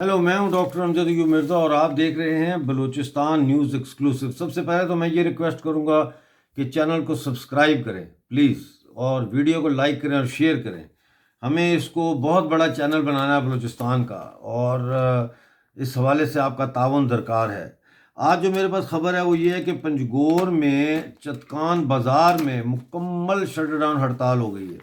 Hello, मैं हूं doctor Amjad यूब Mirza और आप देख रहे हैं बलूचिस्तान न्यूज़ एक्सक्लूसिव। सबसे पहले तो मैं ये रिक्वेस्ट करूंगा कि चैनल को सब्सक्राइब करें प्लीज़, और वीडियो को लाइक करें और शेयर करें। हमें इसको बहुत बड़ा चैनल बनाना है बलूचिस्तान का, और इस हवाले से आपका ताउन दरकार है। आज जो मेरे पास खबर है वो ये है कि पंजगोर में चतकान बाज़ार में मुकम्मल शटडाउन हड़ताल हो गई है।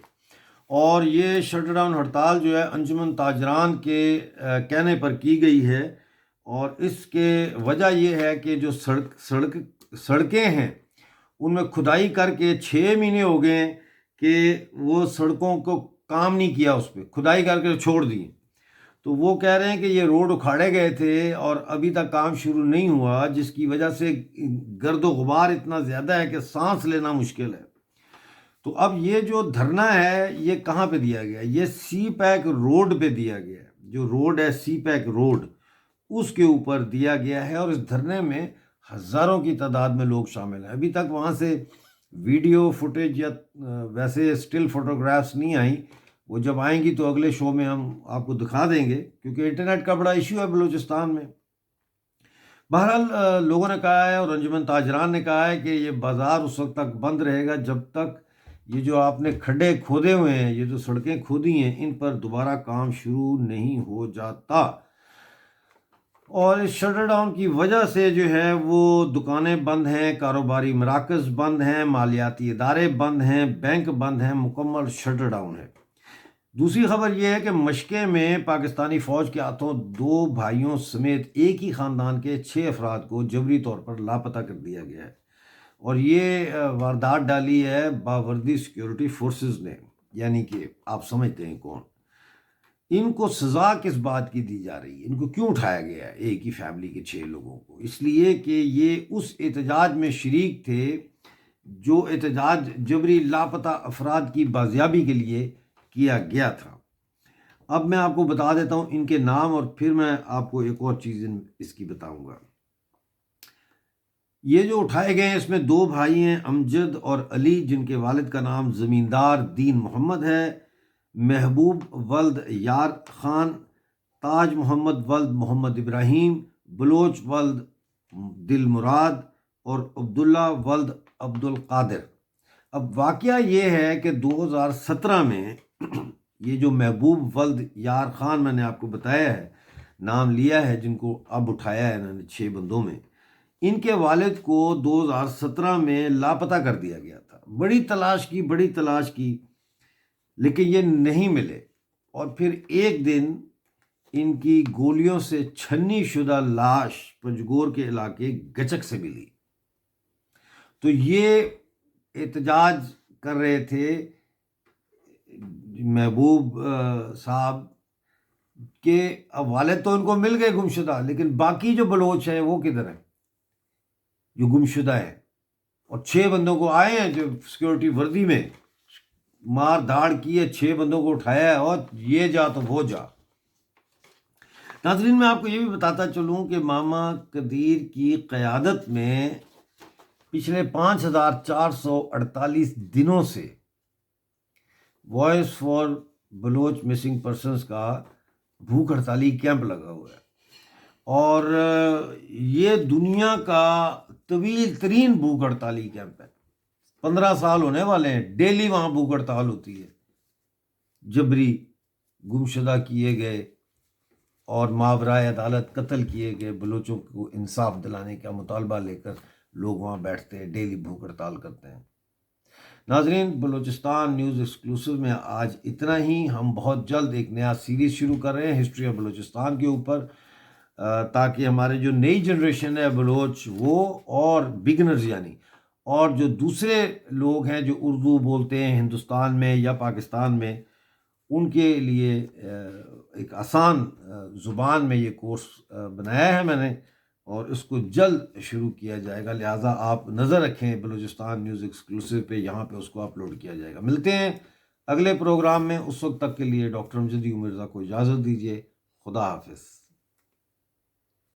और ये शटडाउन हड़ताल जो है अंजुमन ताजरान के कहने पर की गई है। और इसके वजह यह है कि जो सड़कें हैं उनमें खुदाई करके 6 महीने हो गए हैं कि वो सड़कों को काम नहीं किया, उस पर खुदाई करके छोड़ दी। तो वो कह रहे हैं कि ये रोड उखाड़े गए थे और अभी तक काम शुरू नहीं हुआ, जिसकी वजह से गर्द गुबार इतना ज़्यादा है कि सांस लेना मुश्किल है। तो अब ये जो धरना है ये कहाँ पे दिया गया है? ये सी पैक रोड पे दिया गया है। जो रोड है सी पैक रोड, उसके ऊपर दिया गया है। और इस धरने में हज़ारों की तादाद में लोग शामिल हैं। अभी तक वहाँ से वीडियो फुटेज या वैसे स्टिल फोटोग्राफ्स नहीं आई। वो जब आएंगी तो अगले शो में हम आपको दिखा देंगे, क्योंकि इंटरनेट का बड़ा इशू है बलूचिस्तान में। बहरहाल लोगों ने कहा है और अंजुमन ताजरान ने कहा है कि ये बाज़ार उस वक्त तक बंद रहेगा जब तक ये जो आपने खड्डे खोदे हुए हैं, ये जो सड़कें खोदी हैं, इन पर दोबारा काम शुरू नहीं हो जाता। और इस शटर डाउन की वजह से जो है वो दुकानें बंद हैं, कारोबारी मराकज़ बंद हैं, मालियाती इदारे बंद हैं, बैंक बंद हैं, मुकम्मल शटर डाउन है। दूसरी खबर यह है कि मशके में पाकिस्तानी फ़ौज के हाथों 2 भाइयों समेत एक ही ख़ानदान के 6 अफराद को जबरी तौर पर लापता कर दिया गया है। और ये वारदात डाली है बावर्दी सिक्योरिटी फोर्सेस ने, यानी कि आप समझते हैं कौन। इनको सज़ा किस बात की दी जा रही है? इनको क्यों उठाया गया है एक ही फैमिली के 6 लोगों को? इसलिए कि ये उस एहतजाज में शरीक थे जो एहतजाज जबरी लापता अफराद की बाजियाबी के लिए किया गया था। अब मैं आपको बता देता हूँ इनके नाम, और फिर मैं आपको एक और चीज़ इसकी बताऊँगा। ये जो उठाए गए हैं इसमें 2 भाई हैं, अमजद और अली, जिनके वालिद का नाम ज़मींदार दीन मोहम्मद है, महबूब वल्द यार ख़ान, ताज मोहम्मद वल्द मोहम्मद इब्राहीम, बलोच वल्द दिल मुराद और अब्दुल्ला वल्द अब्दुल कादिर। अब वाक़या ये है कि 2017 में ये जो महबूब वल्द यार ख़ान मैंने आपको बताया है, नाम लिया है, जिनको अब उठाया है इन्होंने 6 बंदों में, इनके वालिद को 2017 में लापता कर दिया गया था। बड़ी तलाश की, लेकिन ये नहीं मिले। और फिर एक दिन इनकी गोलियों से छन्नी शुदा लाश पंजगोर के इलाके गचक से मिली। तो ये एहतजाज कर रहे थे महबूब साहब के। अब वालिद तो इनको मिल गए गुमशुदा, लेकिन बाकी जो बलोच हैं वो किधर हैं जो गुमशुदा है? और 6 बंदों को आए हैं जो सिक्योरिटी वर्दी में, मार धाड़ की है, 6 बंदों को उठाया है, और ये जा तो वो जा। नाज़रीन, मैं आपको ये भी बताता चलूँ कि मामा कदीर की क़यादत में पिछले 5448 दिनों से voice for Baloch missing persons का भूख हड़ताली कैंप लगा हुआ है। और ये दुनिया का तवील तरीन भूख हड़ताली कैंप है। 15 साल होने वाले हैं, डेली वहाँ भूख हड़ताल होती है। जबरी गुमशुदा किए गए और मावराए अदालत कत्ल किए गए बलोचों को इंसाफ दिलाने का मुतालबा लेकर लोग वहाँ बैठते हैं, डेली भूख हड़ताल करते हैं। नाजरीन, बलूचिस्तान न्यूज़ एक्सक्लूसिव में आज इतना ही। हम बहुत जल्द एक नया सीरीज़ शुरू कर रहे हैं हिस्ट्री ऑफ बलूचिस्तान के ऊपर, ताकि हमारे जो नई जनरेशन है बलोच, वो और बिगनर्स यानी, और जो दूसरे लोग हैं जो उर्दू बोलते हैं हिंदुस्तान में या पाकिस्तान में, उनके लिए एक आसान ज़ुबान में ये कोर्स बनाया है मैंने, और इसको जल्द शुरू किया जाएगा। लिहाजा आप नज़र रखें बलूचिस्तान न्यूज़ एक्सक्लूसिव पे, यहाँ पे उसको अपलोड किया जाएगा। मिलते हैं अगले प्रोग्राम में। उस वक्त तक के लिए डॉक्टर अमजद यूब मिर्ज़ा को इजाज़त दीजिए। खुदा हाफिज़।